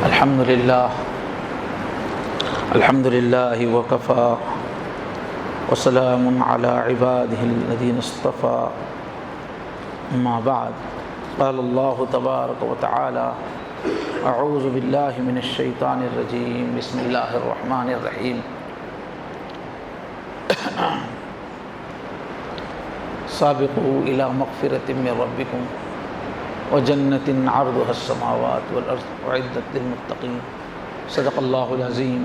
الحمد لله وكفى وسلام على عباده الذين اصطفى أما بعد قال الله تبارك وتعالى أعوذ بالله من الشيطان الرجيم بسم الله الرحمن الرحيم سابقوا إلى مغفرة من ربكم وجنة عرضها السماوات والأرض أعدت للمتقين صدق الله العظيم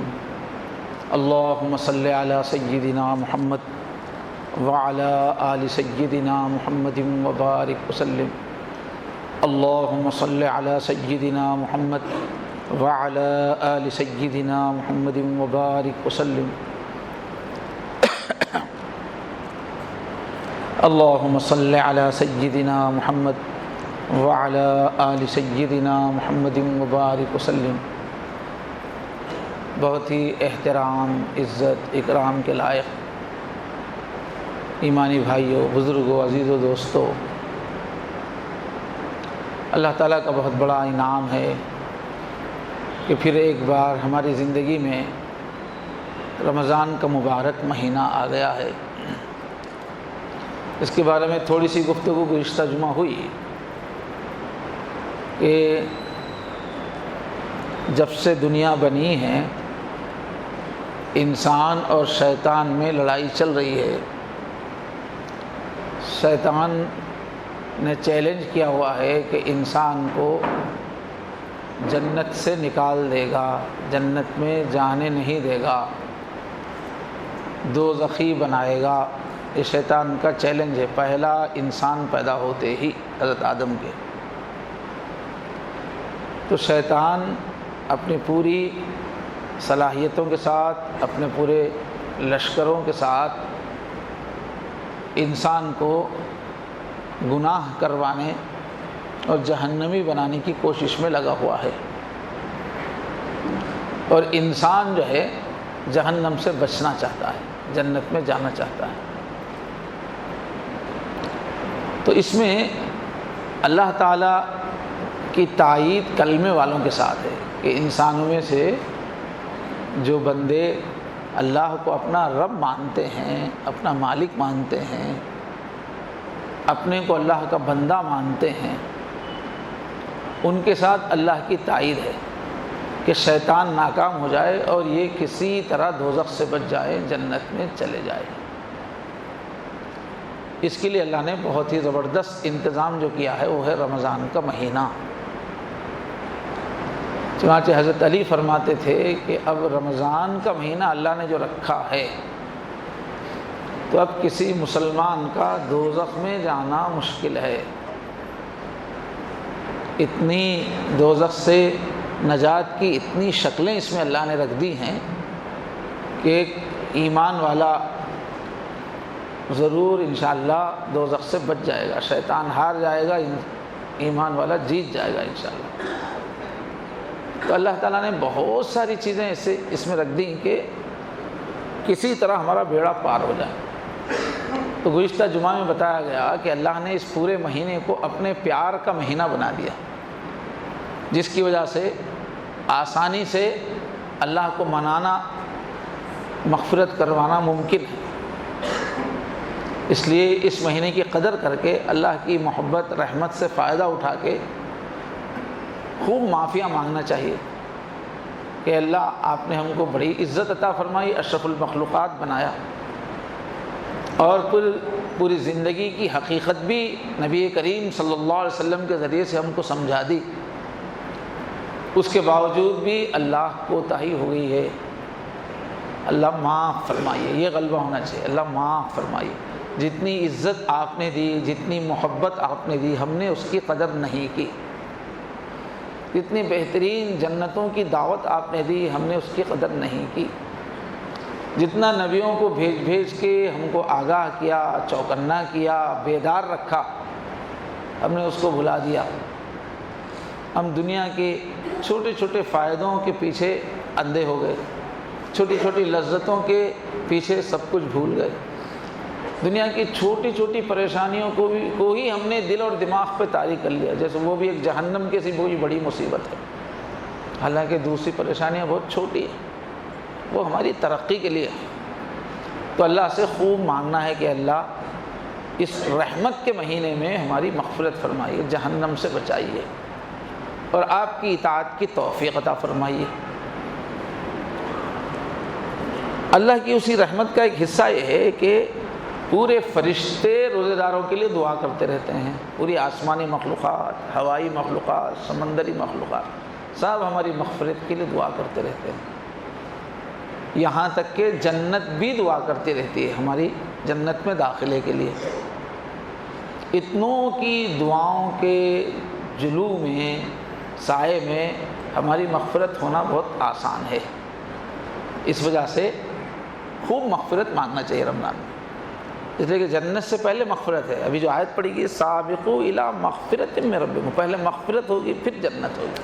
اللهم صل على سيدنا محمد وعلى آل سيدنا محمد وبارك وسلم اللهم صل على سيدنا محمد وعلى آل سيدنا محمد وبارك وسلم اللهم صل على سيدنا محمد وعلى آل سيدنا محمد وبارك وسلم۔ بہت ہی احترام، عزت، اکرام کے لائق ایمانی بھائیوں، بزرگوں، عزیزوں، دوستوں، اللہ تعالیٰ کا بہت بڑا انعام ہے کہ پھر ایک بار ہماری زندگی میں رمضان کا مبارک مہینہ آ گیا ہے۔ اس کے بارے میں تھوڑی سی گفتگو گزشتہ جمعہ ہوئی کہ جب سے دنیا بنی ہے انسان اور شیطان میں لڑائی چل رہی ہے۔ شیطان نے چیلنج کیا ہوا ہے کہ انسان کو جنت سے نکال دے گا، جنت میں جانے نہیں دے گا، دوزخی بنائے گا۔ یہ شیطان کا چیلنج ہے، پہلا انسان پیدا ہوتے ہی حضرت آدم کے۔ تو شیطان اپنی پوری صلاحیتوں کے ساتھ، اپنے پورے لشکروں کے ساتھ انسان کو گناہ کروانے اور جہنمی بنانے کی کوشش میں لگا ہوا ہے، اور انسان جو ہے جہنم سے بچنا چاہتا ہے، جنت میں جانا چاہتا ہے۔ تو اس میں اللہ تعالیٰ کی تائید کلمے والوں کے ساتھ ہے کہ انسانوں میں سے جو بندے اللہ کو اپنا رب مانتے ہیں، اپنا مالک مانتے ہیں، اپنے کو اللہ کا بندہ مانتے ہیں، ان کے ساتھ اللہ کی تائید ہے کہ شیطان ناکام ہو جائے اور یہ کسی طرح دوزخ سے بچ جائے، جنت میں چلے جائے۔ اس کے لیے اللہ نے بہت ہی زبردست انتظام جو کیا ہے وہ ہے رمضان کا مہینہ۔ چنانچہ حضرت علی فرماتے تھے کہ اب رمضان کا مہینہ اللہ نے جو رکھا ہے تو اب کسی مسلمان کا دوزخ میں جانا مشکل ہے۔ اتنی دوزخ سے نجات کی اتنی شکلیں اس میں اللہ نے رکھ دی ہیں کہ ایک ایمان والا ضرور انشاءاللہ دوزخ سے بچ جائے گا، شیطان ہار جائے گا، ایمان والا جیت جائے گا انشاءاللہ۔ تو اللہ تعالیٰ نے بہت ساری چیزیں ایسے اس میں رکھ دیں کہ کسی طرح ہمارا بیڑا پار ہو جائے۔ تو گزشتہ جمعہ میں بتایا گیا کہ اللہ نے اس پورے مہینے کو اپنے پیار کا مہینہ بنا دیا، جس کی وجہ سے آسانی سے اللہ کو منانا، مغفرت کروانا ممکن ہے۔ اس لیے اس مہینے کی قدر کر کے اللہ کی محبت، رحمت سے فائدہ اٹھا کے خوب معافیہ مانگنا چاہیے کہ اللہ آپ نے ہم کو بڑی عزت عطا فرمائی، اشرف المخلوقات بنایا، اور پوری زندگی کی حقیقت بھی نبی کریم صلی اللہ علیہ وسلم کے ذریعے سے ہم کو سمجھا دی۔ اس کے باوجود بھی اللہ کوتاہی ہو گئی ہے، اللہ معاف فرمائیے، یہ غلبہ ہونا چاہیے، اللہ معاف فرمائیے۔ جتنی عزت آپ نے دی، جتنی محبت آپ نے دی، ہم نے اس کی قدر نہیں کی۔ جتنی بہترین جنتوں کی دعوت آپ نے دی، ہم نے اس کی قدر نہیں کی۔ جتنا نبیوں کو بھیج کے ہم کو آگاہ کیا، چوکنا کیا، بیدار رکھا، ہم نے اس کو بھلا دیا۔ ہم دنیا کے چھوٹے چھوٹے فائدوں کے پیچھے اندھے ہو گئے، چھوٹی چھوٹی لذتوں کے پیچھے سب کچھ بھول گئے۔ دنیا کی چھوٹی چھوٹی پریشانیوں کو ہی ہم نے دل اور دماغ پہ طاری کر لیا، جیسے وہ بھی ایک جہنم کی سی بڑی مصیبت ہے۔ حالانکہ دوسری پریشانیاں بہت چھوٹی ہیں، وہ ہماری ترقی کے لیے۔ تو اللہ سے خوب مانگنا ہے کہ اللہ اس رحمت کے مہینے میں ہماری مغفرت فرمائیے، جہنم سے بچائیے، اور آپ کی اطاعت کی توفیق عطا فرمائیے۔ اللہ کی اسی رحمت کا ایک حصہ یہ ہے کہ پورے فرشتے روزے داروں کے لیے دعا کرتے رہتے ہیں، پوری آسمانی مخلوقات، ہوائی مخلوقات، سمندری مخلوقات، سب ہماری مغفرت کے لیے دعا کرتے رہتے ہیں۔ یہاں تک کہ جنت بھی دعا کرتی رہتی ہے ہماری جنت میں داخلے کے لیے۔ اتنوں کی دعاؤں کے جلو میں، سائے میں ہماری مغفرت ہونا بہت آسان ہے۔ اس وجہ سے خوب مغفرت مانگنا چاہیے رمضان میں، اس لیے کہ جنت سے پہلے مغفرت ہے۔ ابھی جو آیت پڑھی گئی سابقوا الی مغفرۃ من ربکم، پہلے مغفرت ہوگی پھر جنت ہوگی۔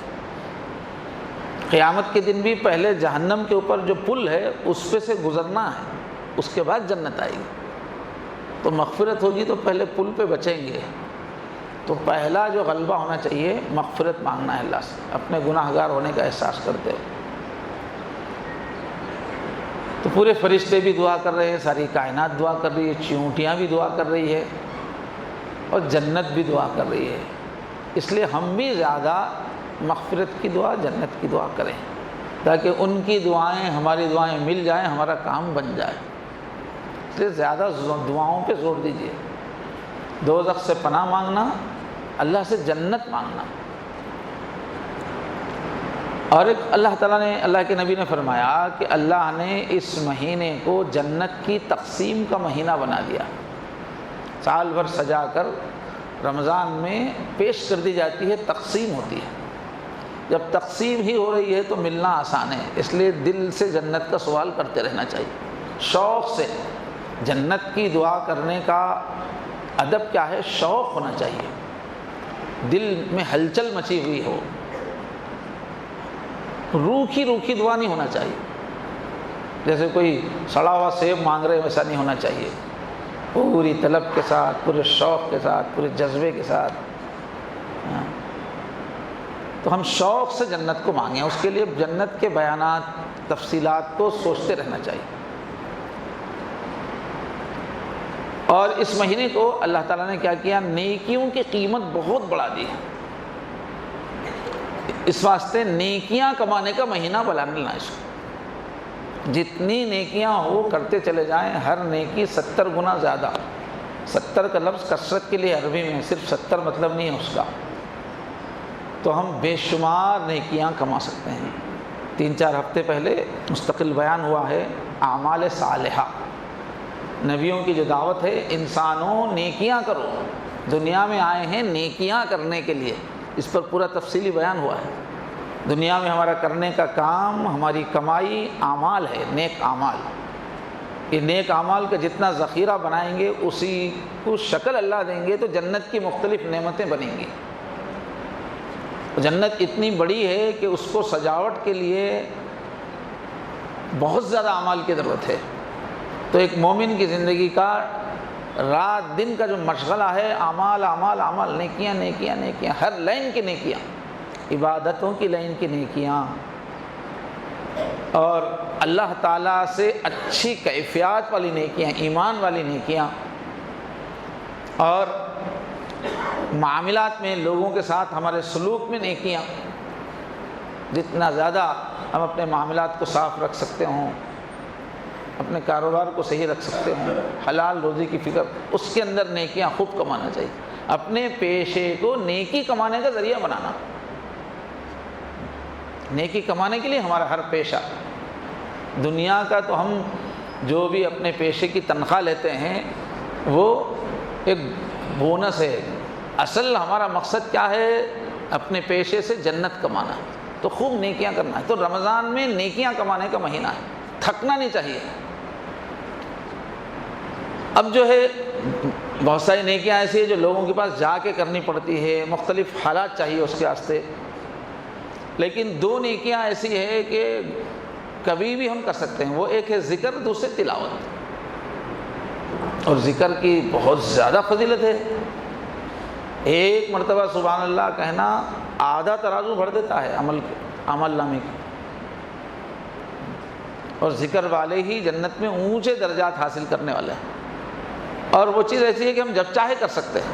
قیامت کے دن بھی پہلے جہنم کے اوپر جو پل ہے اس پہ سے گزرنا ہے، اس کے بعد جنت آئے گی۔ تو مغفرت ہوگی تو پہلے پل پہ بچیں گے، تو پہلا جو غلبہ ہونا چاہیے مغفرت مانگنا ہے اللہ سے، اپنے گناہ گار ہونے کا احساس کرتے ہو۔ تو پورے فرشتے بھی دعا کر رہے ہیں، ساری کائنات دعا کر رہی ہے، چیونٹیاں بھی دعا کر رہی ہے، اور جنت بھی دعا کر رہی ہے۔ اس لیے ہم بھی زیادہ مغفرت کی دعا، جنت کی دعا کریں، تاکہ ان کی دعائیں ہماری دعائیں مل جائیں، ہمارا کام بن جائے۔ اس لیے زیادہ دعاؤں پہ زور دیجیے، دوزخ سے پناہ مانگنا، اللہ سے جنت مانگنا۔ اور ایک اللہ تعالیٰ نے، اللہ کے نبی نے فرمایا کہ اللہ نے اس مہینے کو جنت کی تقسیم کا مہینہ بنا دیا۔ سال بھر سجا کر رمضان میں پیش کر دی جاتی ہے، تقسیم ہوتی ہے۔ جب تقسیم ہی ہو رہی ہے تو ملنا آسان ہے، اس لیے دل سے جنت کا سوال کرتے رہنا چاہیے، شوق سے۔ جنت کی دعا کرنے کا ادب کیا ہے؟ شوق ہونا چاہیے، دل میں ہلچل مچی ہوئی ہو، روکھی روکھی دعا نہیں ہونا چاہیے، جیسے کوئی سڑا ہوا سیب مانگ رہے ویسا نہیں ہونا چاہیے۔ پوری طلب کے ساتھ، پورے شوق کے ساتھ، پورے جذبے کے ساتھ۔ تو ہم شوق سے جنت کو مانگیں، اس کے لیے جنت کے بیانات، تفصیلات کو سوچتے رہنا چاہیے۔ اور اس مہینے کو اللہ تعالیٰ نے کیا کیا؟ نیکیوں کی قیمت بہت بڑھا دی۔ اس واسطے نیکیاں کمانے کا مہینہ بنا لینا اس کو، جتنی نیکیاں ہو کرتے چلے جائیں، ہر نیکی 70 گنا زیادہ۔ 70 کا لفظ کثرت کے لیے عربی میں صرف 70 مطلب نہیں ہے اس کا، تو ہم بے شمار نیکیاں کما سکتے ہیں۔ 3-4 ہفتے پہلے مستقل بیان ہوا ہے اعمال صالحہ، نبیوں کی جو دعوت ہے، انسانوں نیکیاں کرو، دنیا میں آئے ہیں نیکیاں کرنے کے لیے، اس پر پورا تفصیلی بیان ہوا ہے۔ دنیا میں ہمارا کرنے کا کام، ہماری کمائی اعمال ہے، نیک اعمال۔ یہ نیک اعمال کا جتنا ذخیرہ بنائیں گے اسی کو شکل اللہ دیں گے، تو جنت کی مختلف نعمتیں بنیں گی۔ جنت اتنی بڑی ہے کہ اس کو سجاوٹ کے لیے بہت زیادہ اعمال کی ضرورت ہے۔ تو ایک مومن کی زندگی کا رات دن کا جو مشغلہ ہے، اعمال اعمال اعمال، نیکیاں نیکیاں نیکیاں، ہر لائن کی نیکیاں، عبادتوں کی لائن کی نیکیاں، اور اللہ تعالیٰ سے اچھی کیفیات والی نیکیاں، ایمان والی نیکیاں، اور معاملات میں لوگوں کے ساتھ ہمارے سلوک میں نیکیاں۔ جتنا زیادہ ہم اپنے معاملات کو صاف رکھ سکتے ہوں، اپنے کاروبار کو صحیح رکھ سکتے ہوں، حلال روزی کی فکر، اس کے اندر نیکیاں خوب کمانا چاہیے۔ اپنے پیشے کو نیکی کمانے کا ذریعہ بنانا، نیکی کمانے کے لیے ہمارا ہر پیشہ، دنیا کا تو ہم جو بھی اپنے پیشے کی تنخواہ لیتے ہیں وہ ایک بونس ہے، اصل ہمارا مقصد کیا ہے؟ اپنے پیشے سے جنت کمانا، تو خوب نیکیاں کرنا ہے۔ تو رمضان میں نیکیاں کمانے کا مہینہ ہے، تھکنا نہیں چاہیے۔ اب جو ہے بہت ساری نیکیاں ایسی ہیں جو لوگوں کے پاس جا کے کرنی پڑتی ہے، مختلف حالات چاہیے اس کے واسطے، لیکن 2 نیکیاں ایسی ہے کہ کبھی بھی ہم کر سکتے ہیں۔ وہ ایک ہے ذکر، دوسرے تلاوت۔ اور ذکر کی بہت زیادہ فضیلت ہے، ایک مرتبہ سبحان اللہ کہنا آدھا ترازو بھر دیتا ہے عمل کے۔ عمل نامے کی، اور ذکر والے ہی جنت میں اونچے درجات حاصل کرنے والے ہیں۔ اور وہ چیز ایسی ہے کہ ہم جب چاہے کر سکتے ہیں۔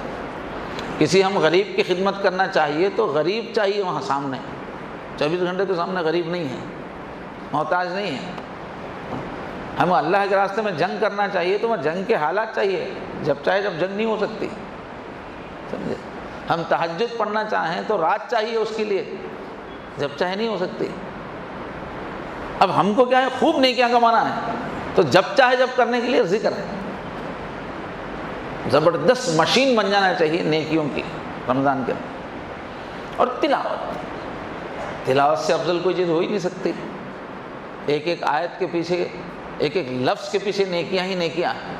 کسی ہم غریب کی خدمت کرنا چاہیے تو غریب چاہیے وہاں سامنے، 24 گھنٹے کے سامنے غریب نہیں ہے، محتاج نہیں ہے۔ ہم اللہ کے راستے میں جنگ کرنا چاہیے تو وہاں جنگ کے حالات چاہیے، جب چاہے جب جنگ نہیں ہو سکتی، سمجھے؟ ہم تہجد پڑھنا چاہیں تو رات چاہیے اس کے لیے، جب چاہے نہیں ہو سکتی۔ اب ہم کو کیا ہے، خوب نیکیاں کمانا ہے تو جب چاہے جب کرنے کے لیے ذکر ہے، زبردست مشین بن جانا چاہیے نیکیوں کی رمضان کے۔ اور تلاوت سے افضل کوئی چیز ہو ہی نہیں سکتی۔ ایک ایک آیت کے پیچھے، ایک ایک لفظ کے پیچھے نیکیاں ہی نیکیاں ہیں۔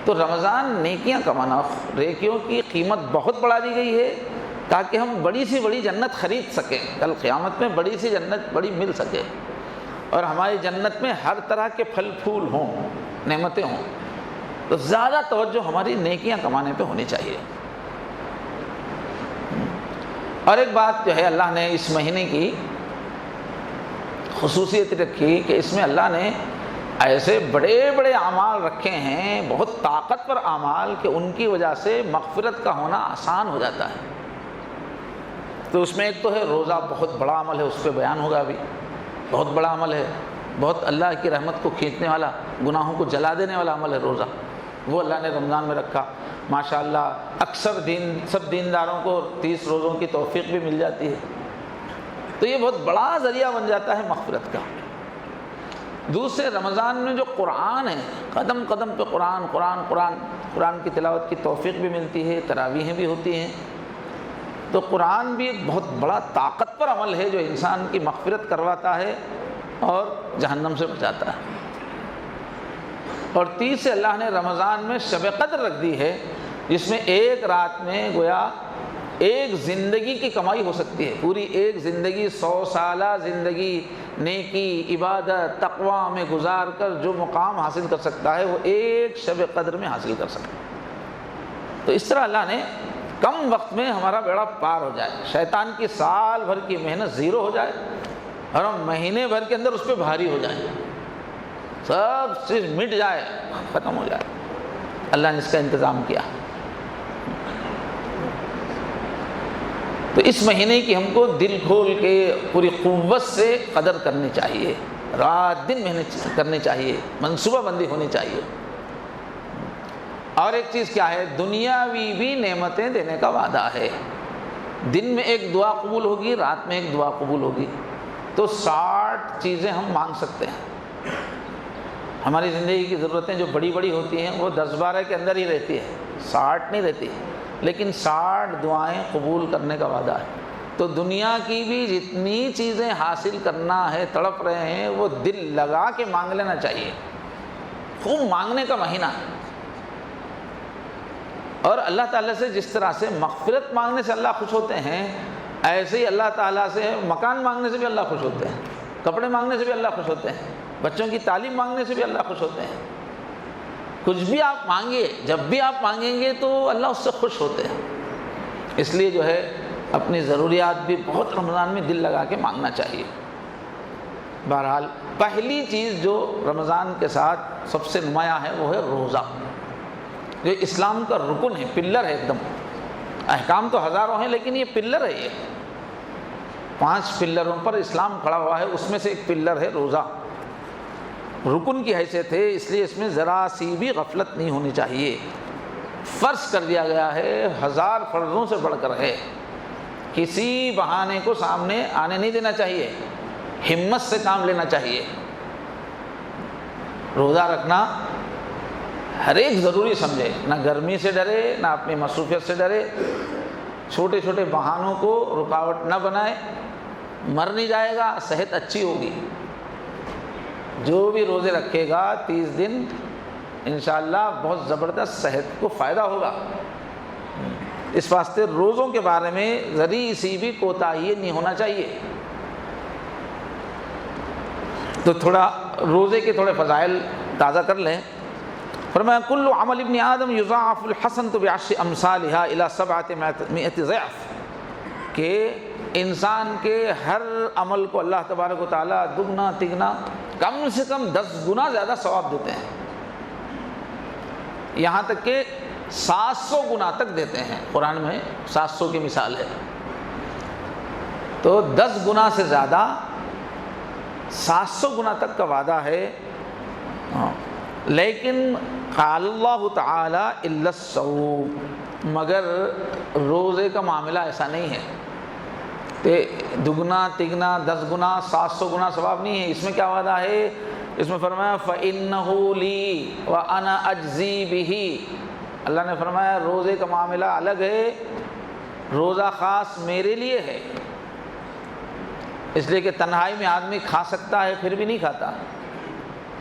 تو رمضان نیکیاں کمانا، نیکیوں کی قیمت بہت بڑھا دی گئی ہے تاکہ ہم بڑی سی بڑی جنت خرید سکیں، کل قیامت میں بڑی سی جنت بڑی مل سکے، اور ہماری جنت میں ہر طرح کے پھل پھول ہوں، نعمتیں ہوں۔ تو زیادہ توجہ ہماری نیکیاں کمانے پہ ہونی چاہیے۔ اور ایک بات جو ہے، اللہ نے اس مہینے کی خصوصیت رکھی کہ اس میں اللہ نے ایسے بڑے بڑے اعمال رکھے ہیں، بہت طاقتور اعمال، کہ ان کی وجہ سے مغفرت کا ہونا آسان ہو جاتا ہے۔ تو اس میں ایک تو ہے روزہ، بہت بڑا عمل ہے، اس پہ بیان ہوگا ابھی۔ بہت بڑا عمل ہے، بہت اللہ کی رحمت کو کھینچنے والا، گناہوں کو جلا دینے والا عمل ہے روزہ، وہ اللہ نے رمضان میں رکھا۔ ماشاءاللہ اکثر سب دینداروں کو 30 روزوں کی توفیق بھی مل جاتی ہے، تو یہ بہت بڑا ذریعہ بن جاتا ہے مغفرت کا۔ دوسرے، رمضان میں جو قرآن ہے، قدم قدم پہ قرآن کی تلاوت کی توفیق بھی ملتی ہے، تراویحیں بھی ہوتی ہیں۔ تو قرآن بھی ایک بہت بڑا طاقتور عمل ہے جو انسان کی مغفرت کرواتا ہے اور جہنم سے بچاتا ہے۔ اور تیسرے، اللہ نے رمضان میں شب قدر رکھ دی ہے، جس میں ایک رات میں گویا ایک زندگی کی کمائی ہو سکتی ہے۔ پوری ایک زندگی، 100 سالہ زندگی نیکی، عبادت، تقویٰ میں گزار کر جو مقام حاصل کر سکتا ہے، وہ ایک شب قدر میں حاصل کر سکتا ہے۔ تو اس طرح اللہ نے کم وقت میں ہمارا بیڑا پار ہو جائے، شیطان کی سال بھر کی محنت زیرو ہو جائے، اور ہم مہینے بھر کے اندر اس پہ بھاری ہو جائیں، سب چیز مٹ جائے، ختم ہو جائے۔ اللہ نے اس کا انتظام کیا۔ تو اس مہینے کی ہم کو دل کھول کے پوری قوت سے قدر کرنی چاہیے، رات دن محنت کرنی چاہیے، منصوبہ بندی ہونی چاہیے۔ اور ایک چیز کیا ہے، دنیاوی بھی نعمتیں دینے کا وعدہ ہے۔ دن میں ایک دعا قبول ہوگی، رات میں ایک دعا قبول ہوگی، تو 60 چیزیں ہم مانگ سکتے ہیں۔ ہماری زندگی کی ضرورتیں جو بڑی بڑی ہوتی ہیں وہ 10-12 کے اندر ہی رہتی ہے، 60 نہیں رہتی، لیکن 60 دعائیں قبول کرنے کا وعدہ ہے۔ تو دنیا کی بھی جتنی چیزیں حاصل کرنا ہے، تڑپ رہے ہیں، وہ دل لگا کے مانگ لینا چاہیے۔ خوب مانگنے کا مہینہ ہے۔ اور اللہ تعالیٰ سے جس طرح سے مغفرت مانگنے سے اللہ خوش ہوتے ہیں، ایسے ہی اللہ تعالیٰ سے مکان مانگنے سے بھی اللہ خوش ہوتے ہیں، کپڑے مانگنے سے بھی اللہ خوش ہوتے ہیں، بچوں کی تعلیم مانگنے سے بھی اللہ خوش ہوتے ہیں۔ کچھ بھی آپ مانگیے، جب بھی آپ مانگیں گے تو اللہ اس سے خوش ہوتے ہیں۔ اس لیے جو ہے اپنی ضروریات بھی بہت رمضان میں دل لگا کے مانگنا چاہیے۔ بہرحال پہلی چیز جو رمضان کے ساتھ سب سے نمایاں ہے وہ ہے روزہ، جو اسلام کا رکن ہے، پلر ہے ایک دم۔ احکام تو ہزاروں ہیں لیکن یہ پلر ہے، یہ 5 پلروں پر اسلام کھڑا ہوا ہے، اس میں سے ایک پلر ہے روزہ، رکن کی حیثیت ہے۔ اس لیے اس میں ذرا سی بھی غفلت نہیں ہونی چاہیے۔ فرض کر دیا گیا ہے، 1000 فرضوں سے بڑھ کر ہے، کسی بہانے کو سامنے آنے نہیں دینا چاہیے، ہمت سے کام لینا چاہیے۔ روزہ رکھنا ہر ایک ضروری سمجھے، نہ گرمی سے ڈرے، نہ اپنی مصروفیت سے ڈرے، چھوٹے چھوٹے بہانوں کو رکاوٹ نہ بنائے۔ مر نہیں جائے گا، صحت اچھی ہوگی۔ جو بھی روزے رکھے گا 30 دن انشاءاللہ بہت زبردست صحت کو فائدہ ہوگا۔ اس واسطے روزوں کے بارے میں ذری سی بھی کوتاہی نہیں ہونا چاہیے۔ تو تھوڑا روزے کے تھوڑے فضائل تازہ کر لیں۔ فرمایا کل عمل ابن آدم یضاعف الحسنۃ بعشر امثالها الى 700 ضعف۔ کہ انسان کے ہر عمل کو اللہ تبارک و تعالیٰ دگنا تگنا کم سے کم 10 گنا زیادہ ثواب دیتے ہیں، یہاں تک کہ 700 گنا تک دیتے ہیں۔ قرآن میں 700 کی مثال ہے، تو 10 گنا سے زیادہ 700 گنا تک کا وعدہ ہے۔ لیکن قال اللہ تعالی الا الصوم، مگر روزے کا معاملہ ایسا نہیں ہے کہ دگنا تگنا 10 گنا 700 گنا ثواب نہیں ہے۔ اس میں کیا وعدہ ہے؟ اس میں فرمایا فَإِنَّهُ لِي وَأَنَا أَجْزِي بِهِ، اللہ نے فرمایا روزے کا معاملہ الگ ہے، روزہ خاص میرے لیے ہے، اس لیے کہ تنہائی میں آدمی کھا سکتا ہے پھر بھی نہیں کھاتا،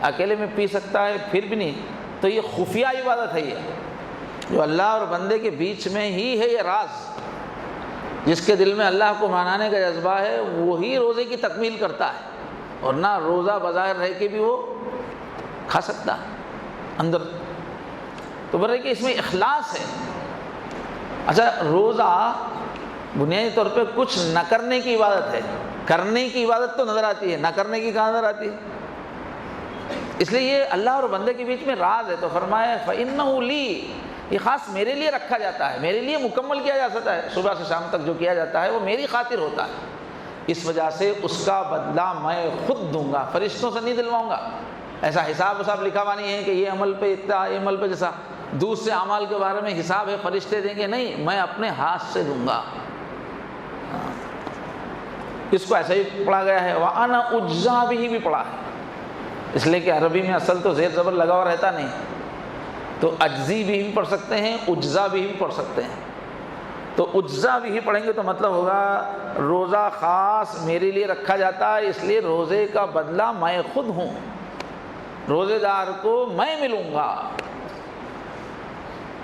اکیلے میں پی سکتا ہے پھر بھی نہیں، تو یہ خفیہ عبادت ہے، یہ جو اللہ اور بندے کے بیچ میں ہی ہے، یہ راز جس کے دل میں اللہ کو منانے کا جذبہ ہے وہی روزے کی تکمیل کرتا ہے، اور نہ روزہ بظاہر رہ کے بھی وہ کھا سکتا ہے اندر، تو برے کہ اس میں اخلاص ہے۔ اچھا، روزہ بنیادی طور پہ کچھ نہ کرنے کی عبادت ہے، کرنے کی عبادت تو نظر آتی ہے، نہ کرنے کی کہاں نظر آتی ہے؟ اس لیے یہ اللہ اور بندے کے بیچ میں راز ہے، تو فرمایا فَإِنَّهُ لِي، یہ خاص میرے لیے رکھا جاتا ہے، میرے لیے مکمل کیا جا سکتا ہے، صبح سے شام تک جو کیا جاتا ہے وہ میری خاطر ہوتا ہے، اس وجہ سے اس کا بدلہ میں خود دوں گا، فرشتوں سے نہیں دلواؤں گا۔ ایسا حساب لکھا ہوا نہیں ہے کہ یہ عمل پہ اتنا، یہ عمل پہ جیسا دوسرے اعمال کے بارے میں حساب ہے فرشتے دیں گے، نہیں، میں اپنے ہاتھ سے دوں گا۔ اس کو ایسا ہی پڑھا گیا ہے، وَأَنَا أُجْزَىٰ بِهِ بھی پڑھا ہے، اس لیے کہ عربی میں اصل تو زیر زبر لگا ہوا رہتا نہیں، تو اجزی بھی پڑھ سکتے ہیں، اجزا بھی پڑھ سکتے ہیں، تو اجزا بھی پڑھیں گے تو مطلب ہوگا روزہ خاص میرے لیے رکھا جاتا ہے، اس لیے روزے کا بدلہ میں خود ہوں، روزے دار کو میں ملوں گا،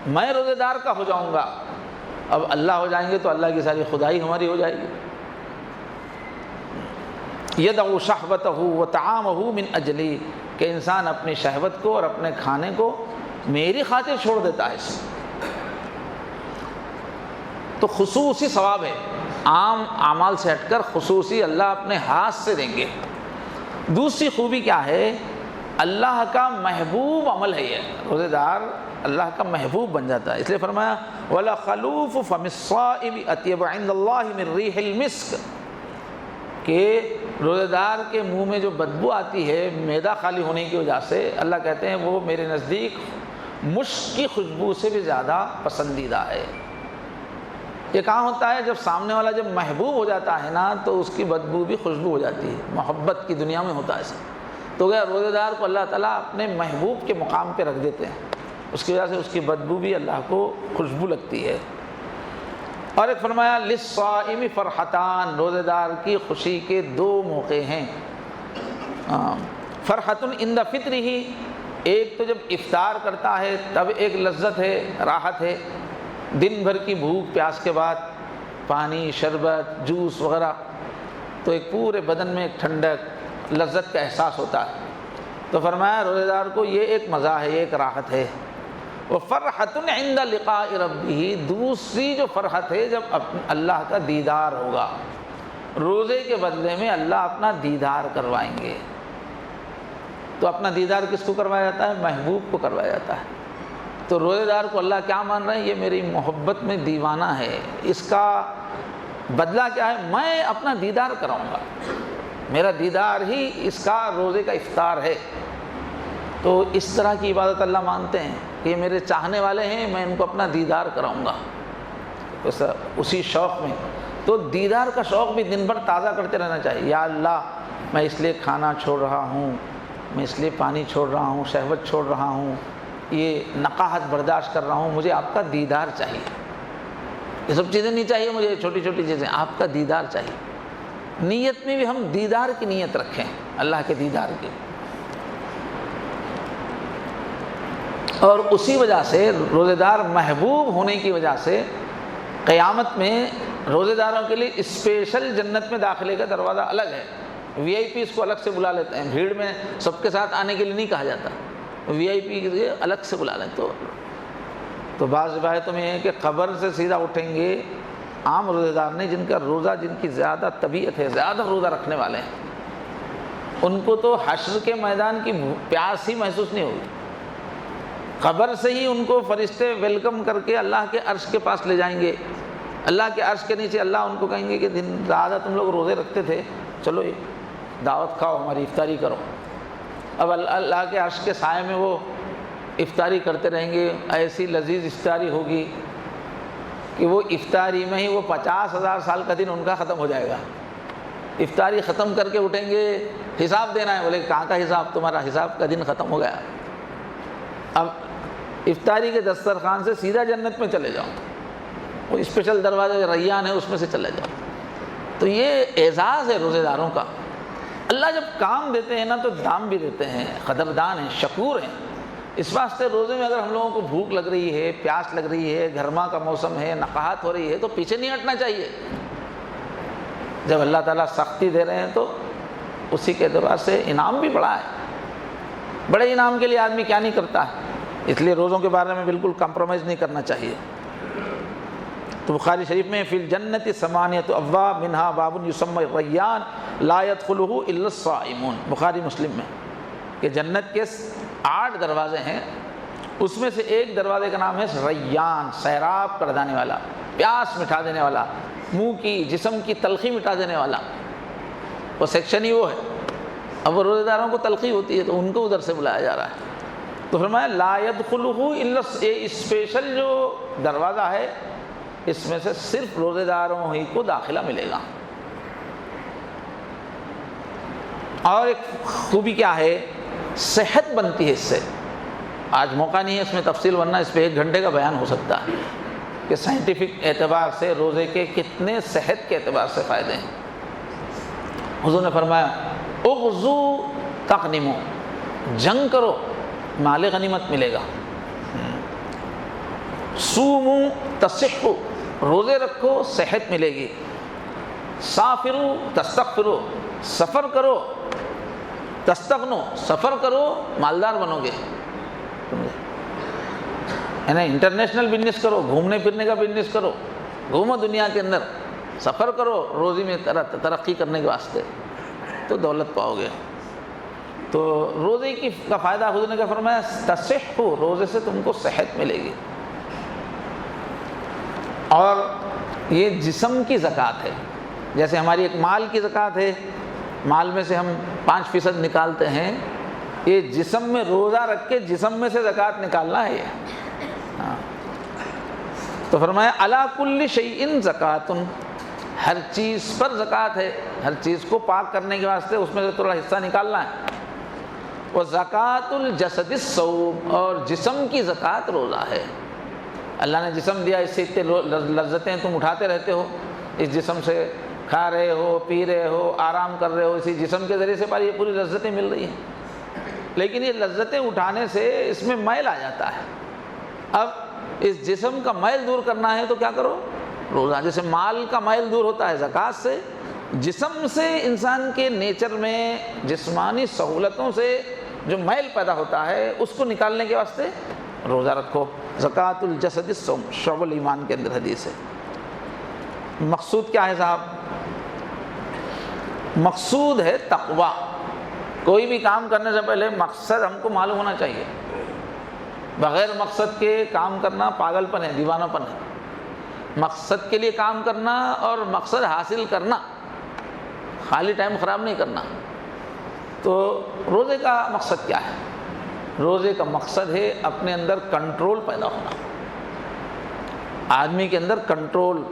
میں روزے دار کا ہو جاؤں گا۔ اب اللہ ہو جائیں گے تو اللہ کی ساری خدائی ہماری ہو جائے گی۔ یدعو شہوتہ وطعامہ من اجلی، کہ انسان اپنی شہوت کو اور اپنے کھانے کو میری خاطر چھوڑ دیتا ہے، اس تو خصوصی ثواب ہے، عام اعمال سے ہٹ کر خصوصی اللہ اپنے ہاتھ سے دیں گے۔ دوسری خوبی کیا ہے؟ اللہ کا محبوب عمل ہے، یہ روزے دار اللہ کا محبوب بن جاتا ہے، اس لیے فرمایا وَلَخَلُوفُ فَمِ الصَّائِمِ أَطْيَبُ عِندَ اللَّهِ مِن رِيحِ الْمِسْكِ، کہ روزے دار کے منہ میں جو بدبو آتی ہے معدہ خالی ہونے کی وجہ سے، اللہ کہتے ہیں وہ میرے نزدیک مشک کی خوشبو سے بھی زیادہ پسندیدہ ہے۔ یہ کہاں ہوتا ہے؟ جب سامنے والا جب محبوب ہو جاتا ہے نا تو اس کی بدبو بھی خوشبو ہو جاتی ہے، محبت کی دنیا میں ہوتا ہے ایسا، تو گیا روزے دار کو اللہ تعالیٰ اپنے محبوب کے مقام پہ رکھ دیتے ہیں، اس کی وجہ سے اس کی بدبو بھی اللہ کو خوشبو لگتی ہے۔ اور ایک فرمایا للصائم فرحتان، روزے دار کی خوشی کے 2 موقع ہیں، فرحۃ عند فطرہ، ایک تو جب افطار کرتا ہے تب ایک لذت ہے، راحت ہے، دن بھر کی بھوک پیاس کے بعد پانی، شربت، جوس وغیرہ، تو ایک پورے بدن میں ایک ٹھنڈک، لذت کا احساس ہوتا ہے، تو فرمایا روزے دار کو یہ ایک مزہ ہے، یہ ایک راحت ہے۔ وفرحۃ عند لقاء ربہ، دوسری جو فرحت ہے جب اللہ کا دیدار ہوگا، روزے کے بدلے میں اللہ اپنا دیدار کروائیں گے، تو اپنا دیدار کس کو کروایا جاتا ہے؟ محبوب کو کروایا جاتا ہے، تو روزے دار کو اللہ کیا مان رہے ہیں؟ یہ میری محبت میں دیوانہ ہے، اس کا بدلہ کیا ہے؟ میں اپنا دیدار کراؤں گا، میرا دیدار ہی اس کا روزے کا افطار ہے، تو اس طرح کی عبادت اللہ مانتے ہیں کہ یہ میرے چاہنے والے ہیں، میں ان کو اپنا دیدار کراؤں گا، اسی شوق میں، تو دیدار کا شوق بھی دن بھر تازہ کرتے رہنا چاہیے۔ یا اللہ میں اس لیے کھانا چھوڑ رہا ہوں، میں اس لیے پانی چھوڑ رہا ہوں، شہوت چھوڑ رہا ہوں، یہ نقاہت برداشت کر رہا ہوں، مجھے آپ کا دیدار چاہیے، یہ سب چیزیں نہیں چاہیے مجھے، چھوٹی چھوٹی چیزیں، آپ کا دیدار چاہیے۔ نیت میں بھی ہم دیدار کی نیت رکھیں، اللہ کے دیدار کی، اور اسی وجہ سے روزے دار محبوب ہونے کی وجہ سے قیامت میں روزے داروں کے لیے اسپیشل جنت میں داخلے کا دروازہ الگ ہے، وی آئی پی اس کو الگ سے بلا لیتے ہیں، بھیڑ میں سب کے ساتھ آنے کے لیے نہیں کہا جاتا، وی آئی پی کے لیے الگ سے بلا لیں، تو بعض روایتوں میں یہ ہے کہ قبر سے سیدھا اٹھیں گے عام روزے دار نہیں، جن کا روزہ، جن کی زیادہ طبیعت ہے، زیادہ روزہ رکھنے والے ہیں، ان کو تو حشر کے میدان کی پیاس ہی محسوس نہیں ہوگی۔ قبر سے ہی ان کو فرشتے ویلکم کر کے اللہ کے عرش کے پاس لے جائیں گے۔ اللہ کے عرش کے نیچے اللہ ان کو کہیں گے کہ دن زیادہ تم لوگ روزے رکھتے تھے، چلو دعوت کھاؤ، ہماری افطاری کرو۔ اب اللہ کے عرش کے سائے میں وہ افطاری کرتے رہیں گے، ایسی لذیذ افطاری ہوگی کہ وہ افطاری میں ہی وہ 50,000 سال کا دن ان کا ختم ہو جائے گا۔ افطاری ختم کر کے اٹھیں گے، حساب دینا ہے، بولے کہاں کا حساب، تمہارا حساب کا دن ختم ہو گیا۔ اب افطاری کے دسترخوان سے سیدھا جنت میں چلے جاؤ، وہ اسپیشل دروازے ریان ہے، اس میں سے چلے جاؤ۔ تو یہ اعزاز ہے روزے داروں کا۔ اللہ جب کام دیتے ہیں نا تو دام بھی دیتے ہیں، قدردان ہیں، شکور ہیں۔ اس واسطے روزے میں اگر ہم لوگوں کو بھوک لگ رہی ہے، پیاس لگ رہی ہے، گرما کا موسم ہے، نقاہت ہو رہی ہے، تو پیچھے نہیں ہٹنا چاہیے۔ جب اللہ تعالیٰ سختی دے رہے ہیں تو اسی کے اعتبار سے انعام بھی بڑا ہے۔ بڑے انعام کے لیے آدمی کیا نہیں کرتا ہے، اس لیے روزوں کے بارے میں بالکل کمپرومائز نہیں کرنا چاہیے۔ تو بخاری شریف میں فی الجنت ثمانیۃ ابواب منہا باب یسمی ریان لا يدخلہ الا الصائمون، بخاری مسلم میں، کہ جنت کے 8 دروازے ہیں، اس میں سے ایک دروازے کا نام ہے ریان، سیراب کر دینے والا، پیاس مٹھا دینے والا، منہ کی، جسم کی تلخی مٹا دینے والا، وہ سیکشن ہی وہ ہے۔ اب وہ روزے داروں کو تلخی ہوتی ہے تو ان کو ادھر سے بلایا جا رہا ہے۔ تو فرمایا لا يدخلہ الا، یہ اسپیشل جو دروازہ ہے اس میں سے صرف روزے داروں ہی کو داخلہ ملے گا۔ اور ایک خوبی کیا ہے، صحت بنتی ہے اس سے۔ آج موقع نہیں ہے اس میں تفصیل، ورنہ اس پہ 1 گھنٹے کا بیان ہو سکتا ہے کہ سائنٹیفک اعتبار سے روزے کے کتنے صحت کے اعتبار سے فائدے ہیں۔ حضور نے فرمایا اغزو تغنمو، جنگ کرو، مال غنیمت ملے گا۔ صومو تصحو، روزے رکھو، صحت ملے گی۔ سافرو تستغفرو، سفر کرو، تستغنو، سفر کرو، مالدار بنو گے۔ یعنی انٹرنیشنل بزنس کرو، گھومنے پھرنے کا بزنس کرو، گھومو دنیا کے اندر، سفر کرو روزی میں ترقی کرنے کے واسطے، تو دولت پاؤ گے۔ تو روزے کا فائدہ حضور نے کیا فرمایا، تصحو، روزے سے تم کو صحت ملے گی۔ اور یہ جسم کی زکوٰۃ ہے، جیسے ہماری ایک مال کی زکوٰۃ ہے، مال میں سے ہم 5% نکالتے ہیں، یہ جسم میں روزہ رکھ کے جسم میں سے زکوٰۃ نکالنا ہے یہ۔ تو فرمایا علی کل شیء زکوٰۃ، ہر چیز پر زکوٰۃ ہے، ہر چیز کو پاک کرنے کے واسطے اس میں سے تھوڑا حصہ نکالنا ہے۔ وہ زکوٰۃ الجسد الصوم، اور جسم کی زکوٰۃ روزہ ہے۔ اللہ نے جسم دیا، اس سے اتنے لذتیں تم اٹھاتے رہتے ہو، اس جسم سے کھا رہے ہو، پی رہے ہو، آرام کر رہے ہو، اسی جسم کے ذریعے سے یہ پوری لذتیں مل رہی ہیں، لیکن یہ لذتیں اٹھانے سے اس میں میل آ جاتا ہے۔ اب اس جسم کا میل دور کرنا ہے تو کیا کرو، روزہ۔ جیسے مال کا میل دور ہوتا ہے زکوٰۃ سے، جسم سے انسان کے نیچر میں جسمانی سہولتوں سے جو میل پیدا ہوتا ہے اس کو نکالنے کے واسطے روزہ رکھو۔ زکوٰۃ الجسد الصوم، شعب الایمان کے اندر حدیث ہے۔ مقصود کیا ہے صاحب، مقصود ہے تقوی۔ کوئی بھی کام کرنے سے پہلے مقصد ہم کو معلوم ہونا چاہیے۔ بغیر مقصد کے کام کرنا پاگل پن ہے، دیوانہ پن ہے۔ مقصد کے لیے کام کرنا اور مقصد حاصل کرنا، خالی ٹائم خراب نہیں کرنا۔ تو روزے کا مقصد کیا ہے، روزے کا مقصد ہے اپنے اندر کنٹرول پیدا ہونا، آدمی کے اندر کنٹرول،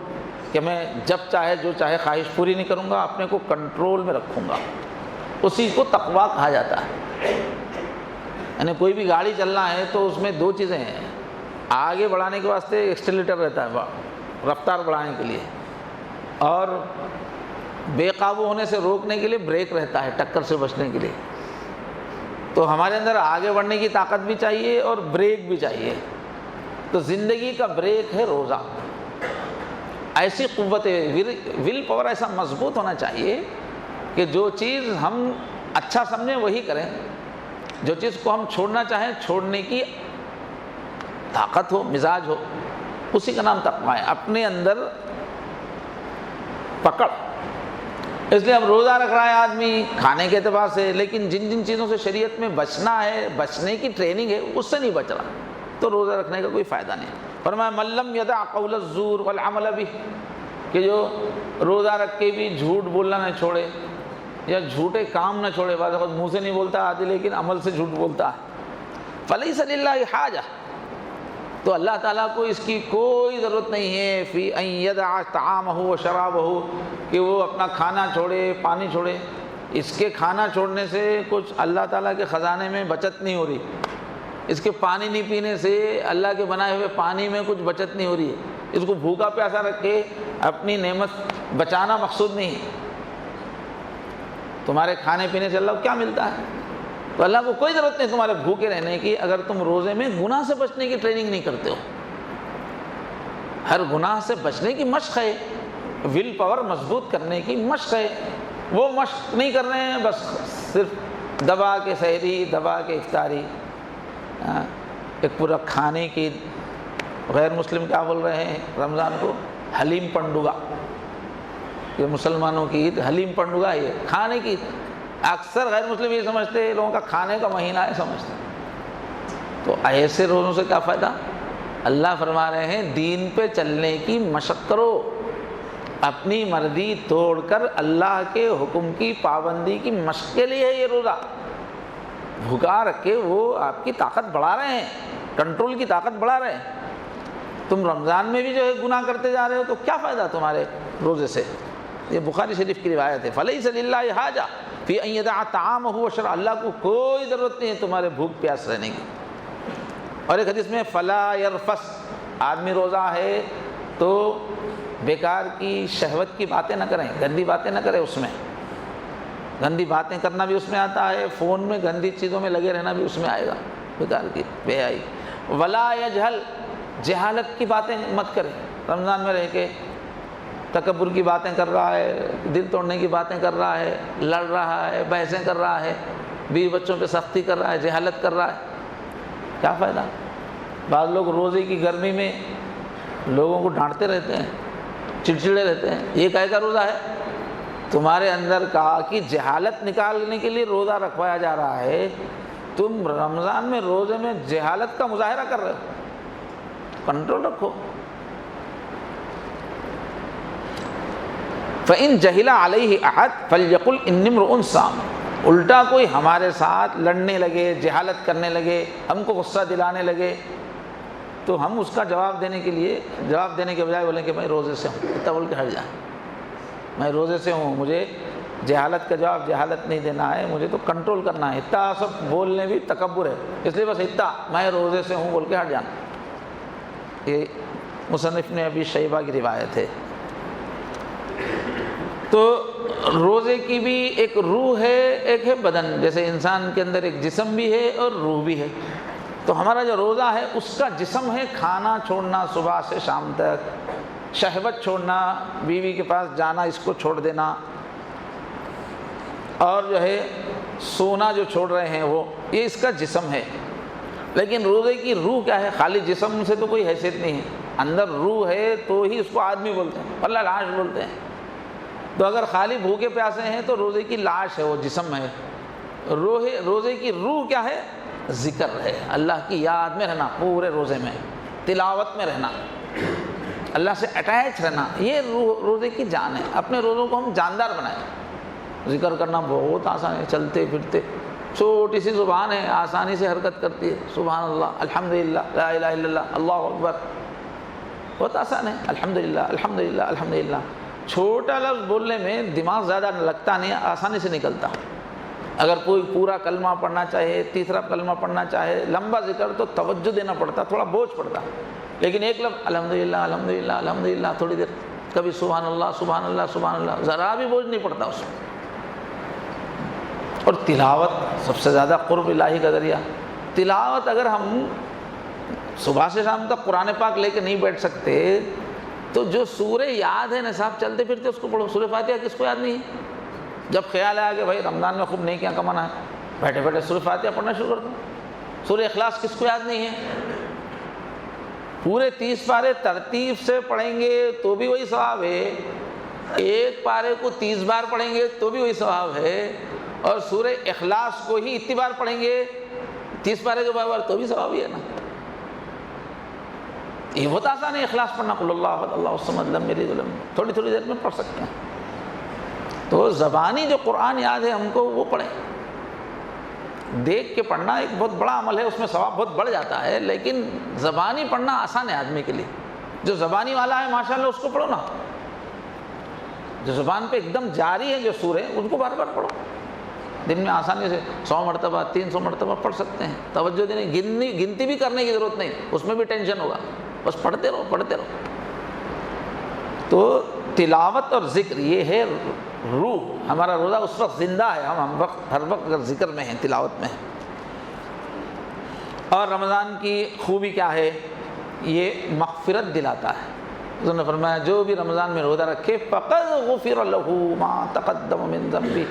کہ میں جب چاہے جو چاہے خواہش پوری نہیں کروں گا، اپنے کو کنٹرول میں رکھوں گا، اسی کو تقویٰ کہا جاتا ہے۔ یعنی کوئی بھی گاڑی چلنا ہے تو اس میں 2 چیزیں ہیں، آگے بڑھانے کے واسطے ایکسیلریٹر رہتا ہے رفتار بڑھانے کے لیے، اور بے قابو ہونے سے روکنے کے لیے بریک رہتا ہے، ٹکر سے بچنے کے لیے۔ تو ہمارے اندر آگے بڑھنے کی طاقت بھی چاہیے اور بریک بھی چاہیے۔ تو زندگی کا بریک ہے روزہ۔ ایسی قوت ول پاور ایسا مضبوط ہونا چاہیے کہ جو چیز ہم اچھا سمجھیں وہی کریں، جو چیز کو ہم چھوڑنا چاہیں چھوڑنے کی طاقت ہو، مزاج ہو، اسی کا نام تقویٰ ہے۔ اپنے اندر پکڑ. اس لیے اب روزہ رکھ رہا ہے آدمی کھانے کے اعتبار سے، لیکن جن جن چیزوں سے شریعت میں بچنا ہے، بچنے کی ٹریننگ ہے، اس سے نہیں بچ رہا، تو روزہ رکھنے کا کوئی فائدہ نہیں. فرمایا من لم یدع قول الزور والعمل بہ، کہ جو روزہ رکھ کے بھی جھوٹ بولنا نہ چھوڑے یا جھوٹے کام نہ چھوڑے. بعض وقت منہ سے نہیں بولتا آدمی لیکن عمل سے جھوٹ بولتا ہے. فلیس للہ حاجہ، تو اللہ تعالیٰ کو اس کی کوئی ضرورت نہیں ہے فی ان یدع طعامہ و شرابہ، کہ وہ اپنا کھانا چھوڑے پانی چھوڑے. اس کے کھانا چھوڑنے سے کچھ اللہ تعالیٰ کے خزانے میں بچت نہیں ہو رہی، اس کے پانی نہیں پینے سے اللہ کے بنائے ہوئے پانی میں کچھ بچت نہیں ہو رہی ہے. اس کو بھوکا پیاسا رکھ کے اپنی نعمت بچانا مقصود نہیں ہے. تمہارے کھانے پینے سے اللہ کو کیا ملتا ہے؟ تو اللہ کو کوئی ضرورت نہیں تمہارے بھوکے رہنے کی، اگر تم روزے میں گناہ سے بچنے کی ٹریننگ نہیں کرتے ہو. ہر گناہ سے بچنے کی مشق ہے، ول پاور مضبوط کرنے کی مشق ہے. وہ مشق نہیں کر رہے ہیں، بس صرف دبا کے سحری، دبا کے افطاری، ایک پورا کھانے کی. غیر مسلم کیا بول رہے ہیں رمضان کو؟ حلیم پنڈگا. یہ مسلمانوں کی عید حلیم پنڈگا، یہ کھانے کی. اکثر غیر مسلم یہ سمجھتے ہیں لوگوں کا کھانے کا مہینہ ہے، سمجھتے ہیں. تو ایسے روزوں سے کیا فائدہ؟ اللہ فرما رہے ہیں دین پہ چلنے کی مشق کرو، اپنی مرضی توڑ کر اللہ کے حکم کی پابندی کی مشق کے لیے ہے یہ روزہ. بھوکا رکھ کے وہ آپ کی طاقت بڑھا رہے ہیں، کنٹرول کی طاقت بڑھا رہے ہیں. تم رمضان میں بھی جو ہے گناہ کرتے جا رہے ہو، تو کیا فائدہ تمہارے روزے سے؟ یہ بخاری شریف کی روایت ہے. فلیس للہ حاجہ فی ان یدع طعامہ وشرابہ، اللہ کو کوئی ضرورت نہیں ہے تمہارے بھوک پیاس رہنے کی. اور ایک حدیث میں فلا یرفس، آدمی روزہ ہے تو بیکار کی شہوت کی باتیں نہ کریں، گندی باتیں نہ کریں. اس میں گندی باتیں کرنا بھی اس میں آتا ہے، فون میں گندی چیزوں میں لگے رہنا بھی اس میں آئے گا، بیکار کی بے حیائی. ولا یجہل، جہالت کی باتیں مت کریں. رمضان میں رہ کے تکبر کی باتیں کر رہا ہے، دل توڑنے کی باتیں کر رہا ہے، لڑ رہا ہے، بحثیں کر رہا ہے، بیوی بچوں پہ سختی کر رہا ہے، جہالت کر رہا ہے، کیا فائدہ؟ بعض لوگ روزے کی گرمی میں لوگوں کو ڈانٹتے رہتے ہیں، چڑچڑے رہتے ہیں. یہ کہے کا روزہ ہے؟ تمہارے اندر کا کہ جہالت نکالنے کے لیے روزہ رکھوایا جا رہا ہے، تم رمضان میں روزے میں جہالت کا مظاہرہ کر رہے ہو. کنٹرول رکھو. فَإِن جَهِلَ عَلَيْهِ أَحَدٌ فَلْيَقُلْ إِنِّي امْرُؤٌ صَائِمٌ. الٹا کوئی ہمارے ساتھ لڑنے لگے، جہالت کرنے لگے، ہم کو غصہ دلانے لگے، تو ہم اس کا جواب دینے کے بجائے بولیں کہ میں روزے سے ہوں، اتنا بول کے ہٹ جائیں. میں روزے سے ہوں، مجھے جہالت کا جواب جہالت نہیں دینا ہے، مجھے تو کنٹرول کرنا ہے. اتنا سب بولنے بھی تکبر ہے، اس لیے بس اتنا میں روزے سے ہوں بول کے ہٹ جانا. یہ مصنف نے ابھی شیبہ کی روایت ہے. تو روزے کی بھی ایک روح ہے، ایک ہے بدن. جیسے انسان کے اندر ایک جسم بھی ہے اور روح بھی ہے. تو ہمارا جو روزہ ہے اس کا جسم ہے کھانا چھوڑنا صبح سے شام تک، شہوت چھوڑنا، بیوی کے پاس جانا اس کو چھوڑ دینا، اور جو ہے سونا جو چھوڑ رہے ہیں وہ، یہ اس کا جسم ہے. لیکن روزے کی روح کیا ہے؟ خالی جسم سے تو کوئی حیثیت نہیں ہے، اندر روح ہے تو ہی اس کو آدمی بولتے ہیں، ورنہ لاش بولتے ہیں. تو اگر خالی بھوکے پیاسے ہیں تو روزے کی لاش ہے، وہ جسم ہے. روزے کی روح کیا ہے؟ ذکر ہے، اللہ کی یاد میں رہنا، پورے روزے میں تلاوت میں رہنا، اللہ سے اٹیچ رہنا. یہ روزے کی جان ہے. اپنے روزوں کو ہم جاندار بنائیں. ذکر کرنا بہت آسان ہے، چلتے پھرتے، چھوٹی سی زبان ہے، آسانی سے حرکت کرتی ہے. سبحان اللہ، الحمدللہ، لا الہ الا اللہ، اللہ اکبر، بہت آسان ہے. الحمدللہ الحمدللہ الحمدللہ. چھوٹا لفظ بولنے میں دماغ زیادہ لگتا نہیں، آسانی سے نکلتا. اگر کوئی پورا کلمہ پڑھنا چاہے، تیسرا کلمہ پڑھنا چاہے، لمبا ذکر، تو توجہ دینا پڑتا، تھوڑا بوجھ پڑتا. لیکن ایک لفظ الحمدللہ الحمدللہ الحمدللہ، تھوڑی دیر کبھی سبحان اللہ سبحان اللہ سبحان اللہ، ذرا بھی بوجھ نہیں پڑتا اس میں. اور تلاوت سب سے زیادہ قرب الہی کا ذریعہ. تلاوت اگر ہم صبح سے شام تک قرآن پاک لے کے نہیں بیٹھ سکتے تو جو سورہ یاد ہے نصاب چلتے پھرتے اس کو پڑھو. سورہ فاتحہ کس کو یاد نہیں ہے؟ جب خیال آیا کہ بھائی رمضان میں خوب نیکیاں کمانا ہے، بیٹھے بیٹھے سورہ فاتحہ پڑھنا شروع کر دو. سورہ اخلاص کس کو یاد نہیں ہے؟ پورے 30 پارے ترتیب سے پڑھیں گے تو بھی وہی ثواب ہے، ایک پارے کو 30 بار پڑھیں گے تو بھی وہی ثواب ہے، اور سورہ اخلاص کو ہی اتنی بار پڑھیں گے 30 پارے کے بار تو بھی ثواب ہی ہے نا۔ یہ بہت آسان ہے اخلاص پڑھنا، قل اللہ احد اللہ الصمد لم یلد ولم یولد، تھوڑی تھوڑی دیر میں پڑھ سکتے ہیں۔ تو زبانی جو قرآن یاد ہے ہم کو وہ پڑھیں، دیکھ کے پڑھنا ایک بہت بڑا عمل ہے، اس میں ثواب بہت بڑھ جاتا ہے، لیکن زبانی پڑھنا آسان ہے آدمی کے لیے۔ جو زبانی والا ہے ماشاءاللہ اس کو پڑھو نا، جو زبان پہ ایک دم جاری ہے جو سورے ان کو بار بار پڑھو، دن میں آسانی سے 100 مرتبہ 300 مرتبہ پڑھ سکتے ہیں، توجہ دینے گنتی بھی کرنے کی ضرورت نہیں، اس میں بھی ٹینشن ہوگا، بس پڑھتے رہو پڑھتے رہو۔ تو تلاوت اور ذکر یہ ہے روح، ہمارا روزہ اس وقت زندہ ہے، ہم ہر وقت اگر ذکر میں ہیں، تلاوت میں ہیں۔ اور رمضان کی خوبی کیا ہے؟ یہ مغفرت دلاتا ہے۔ حضور نے فرمایا جو بھی رمضان میں روزہ رکھے فقد غفر له ما تقدم من ذنبه،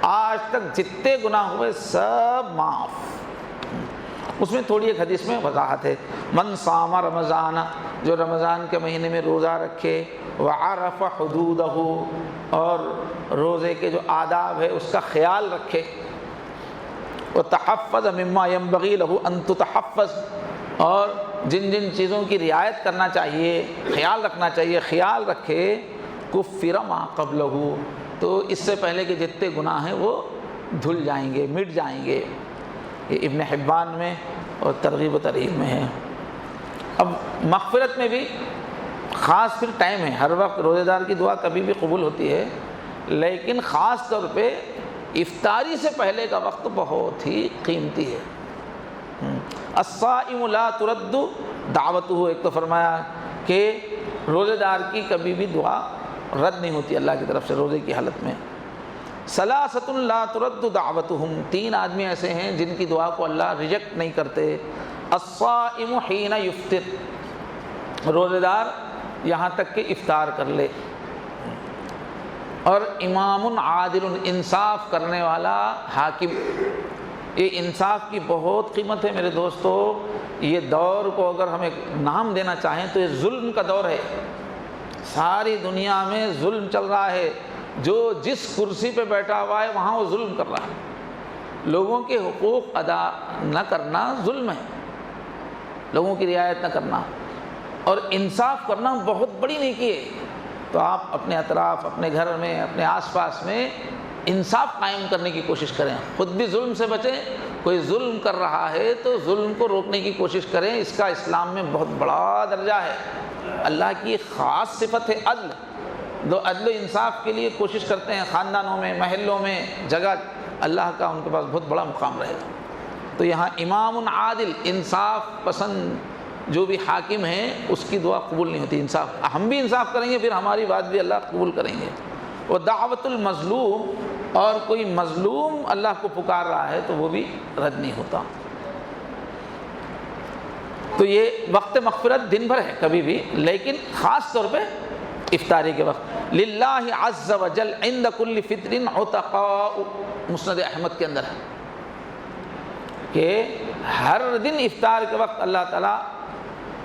آج تک جتنے گناہ ہوئے سب معاف۔ اس میں تھوڑی ایک حدیث میں وضاحت ہے، من صام رمضان، جو رمضان کے مہینے میں روزہ رکھے، وعرف حدودہ، اور روزے کے جو آداب ہے اس کا خیال رکھے، وتحفظ مما ينبغي له ان تتحفظ، اور جن جن چیزوں کی رعایت کرنا چاہیے، خیال رکھنا چاہیے، خیال رکھے، کفر ما قبلہ، تو اس سے پہلے کے جتنے گناہ ہیں وہ دھل جائیں گے، مٹ جائیں گے۔ یہ ابن حبان میں اور ترغیب و ترہیب میں ہے۔ اب مغفرت میں بھی خاص پھر ٹائم ہے، ہر وقت روزے دار کی دعا کبھی بھی قبول ہوتی ہے، لیکن خاص طور پہ افطاری سے پہلے کا وقت بہت ہی قیمتی ہے۔ الصائم لا ترد دعوتہ، ایک تو فرمایا کہ روزے دار کی کبھی بھی دعا رد نہیں ہوتی اللہ کی طرف سے روزے کی حالت میں۔ ثلاثۃ لا ترد دعوتہم، 3 آدمی ایسے ہیں جن کی دعا کو اللہ ریجیکٹ نہیں کرتے۔ الصائم حین یفطر، روزے دار یہاں تک کہ افطار کر لے، اور امام عادل، انصاف کرنے والا حاکم۔ یہ انصاف کی بہت قیمت ہے میرے دوستو، یہ دور کو اگر ہم ایک نام دینا چاہیں تو یہ ظلم کا دور ہے۔ ساری دنیا میں ظلم چل رہا ہے، جو جس کرسی پہ بیٹھا ہوا ہے وہاں وہ ظلم کر رہا ہے۔ لوگوں کے حقوق ادا نہ کرنا ظلم ہے، لوگوں کی رعایت نہ کرنا، اور انصاف کرنا بہت بڑی نیکی ہے۔ تو آپ اپنے اطراف، اپنے گھر میں، اپنے آس پاس میں انصاف قائم کرنے کی کوشش کریں، خود بھی ظلم سے بچیں، کوئی ظلم کر رہا ہے تو ظلم کو روکنے کی کوشش کریں، اس کا اسلام میں بہت بڑا درجہ ہے۔ اللہ کی خاص صفت ہے عدل، جو عدل و انصاف کے لیے کوشش کرتے ہیں خاندانوں میں، محلوں میں، جگہ، اللہ کا ان کے پاس بہت بڑا مقام رہے گا۔ تو یہاں امام عادل، انصاف پسند جو بھی حاکم ہیں اس کی دعا قبول نہیں ہوتی۔ انصاف، ہم بھی انصاف کریں گے پھر ہماری بات بھی اللہ قبول کریں گے۔ وہ دعوت المظلوم، اور کوئی مظلوم اللہ کو پکار رہا ہے تو وہ بھی رد نہیں ہوتا۔ تو یہ وقت مغفرت دن بھر ہے کبھی بھی، لیکن خاص طور پہ افطاری کے وقت۔ للہ عز وجل عند کل فطر عتقاء، مسند احمد کے اندر ہے کہ ہر دن افطار کے وقت اللہ تعالیٰ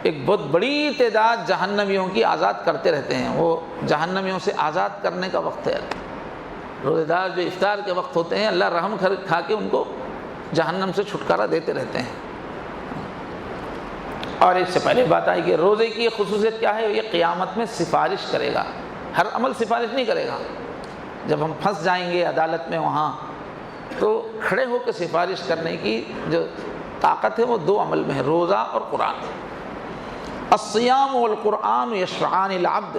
ایک بہت بڑی تعداد جہنمیوں کی آزاد کرتے رہتے ہیں۔ وہ جہنمیوں سے آزاد کرنے کا وقت ہے۔ روزے دار جو افطار کے وقت ہوتے ہیں اللہ رحم کھا کے ان کو جہنم سے چھٹکارا دیتے رہتے ہیں۔ اور اس سے پہلے بات آئی کہ روزے کی خصوصیت کیا ہے؟ یہ قیامت میں سفارش کرے گا، ہر عمل سفارش نہیں کرے گا۔ جب ہم پھنس جائیں گے عدالت میں وہاں تو کھڑے ہو کے سفارش کرنے کی جو طاقت ہے وہ 2 عمل میں ہے، روزہ اور قرآن۔ الصیام والقرآن یشفعان العبد،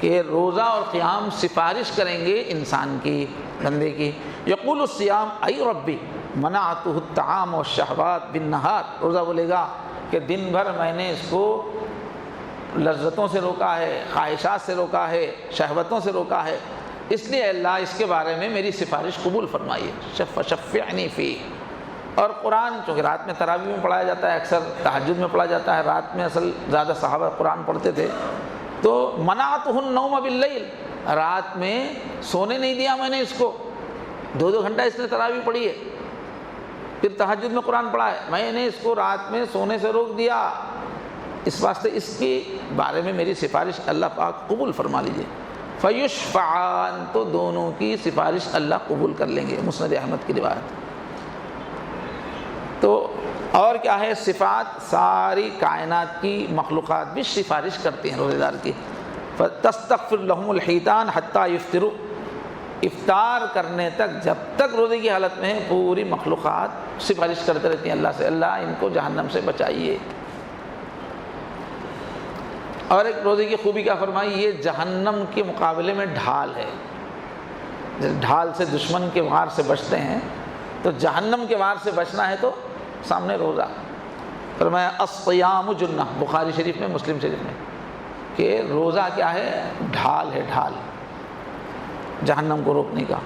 کہ روزہ اور قیام سفارش کریں گے انسان کی، بندے کی۔ یقول الصیام ای ربی منعتہ الطعام والشہوات بالنہار، روزہ بولے گا کہ دن بھر میں نے اس کو لذتوں سے روکا ہے، خواہشات سے روکا ہے، شہوتوں سے روکا ہے، اس لیے اللہ اس کے بارے میں میری سفارش قبول فرمائیے، شفعنی فی۔ اور قرآن چونکہ رات میں تراویح میں پڑھایا جاتا ہے، اکثر تہجد میں پڑھا جاتا ہے، رات میں اصل زیادہ صحابہ قرآن پڑھتے تھے، تو منعتہ النوم باللیل، رات میں سونے نہیں دیا میں نے اس کو، 2 گھنٹہ اس نے تراویح پڑھی ہے، پھر تہجد میں قرآن پڑھا ہے، میں نے اس کو رات میں سونے سے روک دیا، اس واسطے اس کے بارے میں میری سفارش اللہ پاک قبول فرما لیجئے۔ فیشفعان، تو دونوں کی سفارش اللہ قبول کر لیں گے، مسند احمد کی روایت۔ تو اور کیا ہے، صفات ساری کائنات کی مخلوقات بھی سفارش کرتے ہیں روزے دار کی۔ فَتَسْتَغْفِرْ لَهُمُ الْحِيتَانِ حَتَّى يُفْطِرُوا، افطار کرنے تک، جب تک روزے کی حالت میں پوری مخلوقات سفارش کرتے رہتی ہیں اللہ سے، اللہ ان کو جہنم سے بچائیے۔ اور ایک روزے کی خوبی کیا فرمائی، یہ جہنم کے مقابلے میں ڈھال ہے۔ جب ڈھال سے دشمن کے وار سے بچتے ہیں تو جہنم کے وار سے بچنا ہے تو سامنے روزہ۔ فرمایا الصیام جنہ، بخاری شریف میں، مسلم شریف میں، کہ روزہ کیا ہے، ڈھال ہے، ڈھال جہنم کو روکنے کا۔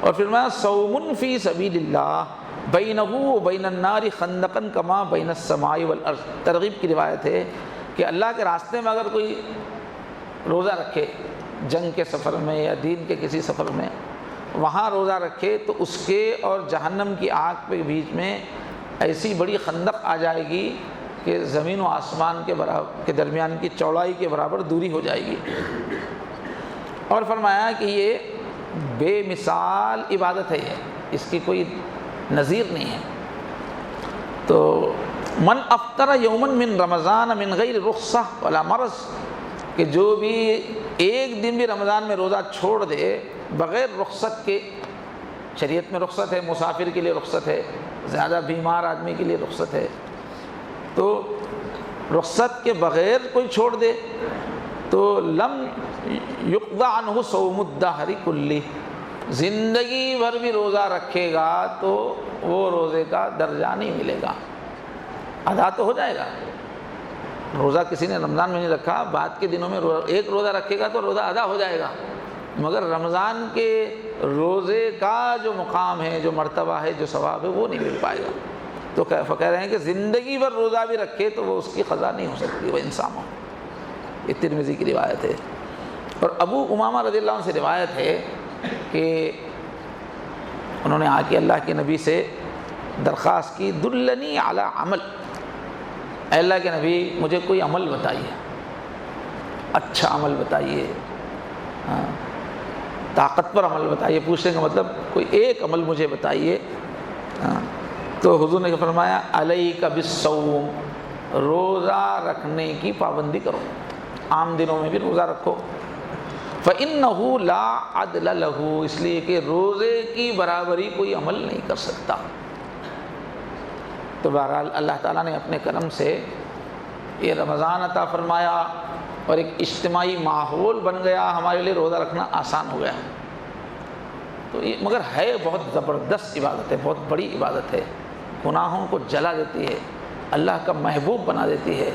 اور فرمایا صوم فی سبیل اللہ بینہ و بین النار خندقا کما بین السماء والارض، ترغیب کی روایت ہے کہ اللہ کے راستے میں اگر کوئی روزہ رکھے، جنگ کے سفر میں یا دین کے کسی سفر میں، وہاں روزہ رکھے تو اس کے اور جہنم کی آگ کے بیچ میں ایسی بڑی خندق آ جائے گی کہ زمین و آسمان کے درمیان کی چوڑائی کے برابر دوری ہو جائے گی۔ اور فرمایا کہ یہ بے مثال عبادت ہے، اس کی کوئی نظیر نہیں ہے۔ تو من افطر یوما من رمضان من غیر رخصہ ولا مرض، کہ جو بھی ایک دن بھی رمضان میں روزہ چھوڑ دے بغیر رخصت کے، شریعت میں رخصت ہے، مسافر کے لیے رخصت ہے، زیادہ بیمار آدمی کے لیے رخصت ہے، تو رخصت کے بغیر کوئی چھوڑ دے تو لم یقضى عنہ صوم الدہر کلہ، زندگی بھر بھی روزہ رکھے گا تو وہ روزے کا درجہ نہیں ملے گا، ادا تو ہو جائے گا۔ روزہ کسی نے رمضان میں نہیں رکھا، بعد کے دنوں میں ایک روزہ رکھے گا تو روزہ ادا ہو جائے گا، مگر رمضان کے روزے کا جو مقام ہے، جو مرتبہ ہے، جو ثواب ہے، وہ نہیں مل پائے گا۔ تو کہہ رہے ہیں کہ زندگی بھر روزہ بھی رکھے تو وہ اس کی قضا نہیں ہو سکتی، وہ انسان ہو۔ یہ ترمذی کی روایت ہے۔ اور ابو امامہ رضی اللہ عنہ سے روایت ہے کہ انہوں نے آ کے اللہ کے نبی سے درخواست کی، دلنی علی عمل، اے اللہ کے نبی مجھے کوئی عمل بتائیے، اچھا عمل بتائیے، طاقت پر عمل بتائیے، پوچھنے کا مطلب کوئی ایک عمل مجھے بتائیے۔ تو حضور نے فرمایا علیک بالصوم، روزہ رکھنے کی پابندی کرو، عام دنوں میں بھی روزہ رکھو۔ فإنہ لا عدل لہ، اس لیے کہ روزے کی برابری کوئی عمل نہیں کر سکتا۔ تو بہرحال اللہ تعالیٰ نے اپنے کرم سے یہ رمضان عطا فرمایا اور ایک اجتماعی ماحول بن گیا، ہمارے لیے روزہ رکھنا آسان ہو گیا۔ تو یہ مگر ہے بہت زبردست عبادت ہے، بہت بڑی عبادت ہے، گناہوں کو جلا دیتی ہے، اللہ کا محبوب بنا دیتی ہے۔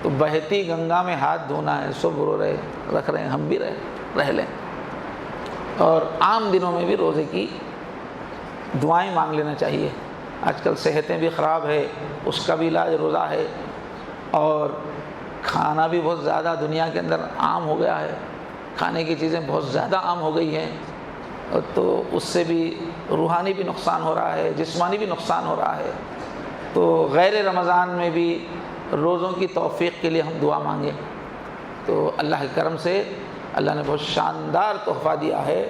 تو بہتی گنگا میں ہاتھ دھونا ہے، سب رو رہے، رکھ رہے ہیں، ہم بھی رہ لیں، اور عام دنوں میں بھی روزے کی دعائیں مانگ لینا چاہیے۔ آج کل صحتیں بھی خراب ہے، اس کا بھی علاج روزہ ہے، اور کھانا بھی بہت زیادہ دنیا کے اندر عام ہو گیا ہے، کھانے کی چیزیں بہت زیادہ عام ہو گئی ہیں، تو اس سے بھی روحانی بھی نقصان ہو رہا ہے، جسمانی بھی نقصان ہو رہا ہے۔ تو غیر رمضان میں بھی روزوں کی توفیق کے لیے ہم دعا مانگیں۔ تو اللہ کے کرم سے اللہ نے بہت شاندار تحفہ دیا ہے،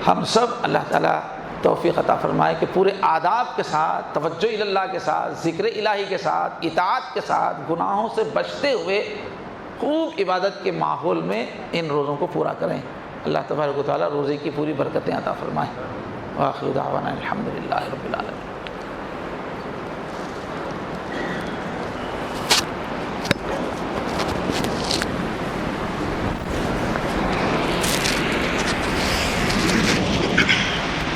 ہم سب اللہ تعالیٰ توفیق عطا فرمائے کہ پورے آداب کے ساتھ، توجہ اللہ کے ساتھ، ذکر الہی کے ساتھ، اطاعت کے ساتھ، گناہوں سے بچتے ہوئے خوب عبادت کے ماحول میں ان روزوں کو پورا کریں۔ اللہ تبارک و تعالیٰ روزے کی پوری برکتیں عطا فرمائے۔ وآخر دعوانا الحمدللہ رب العالمین۔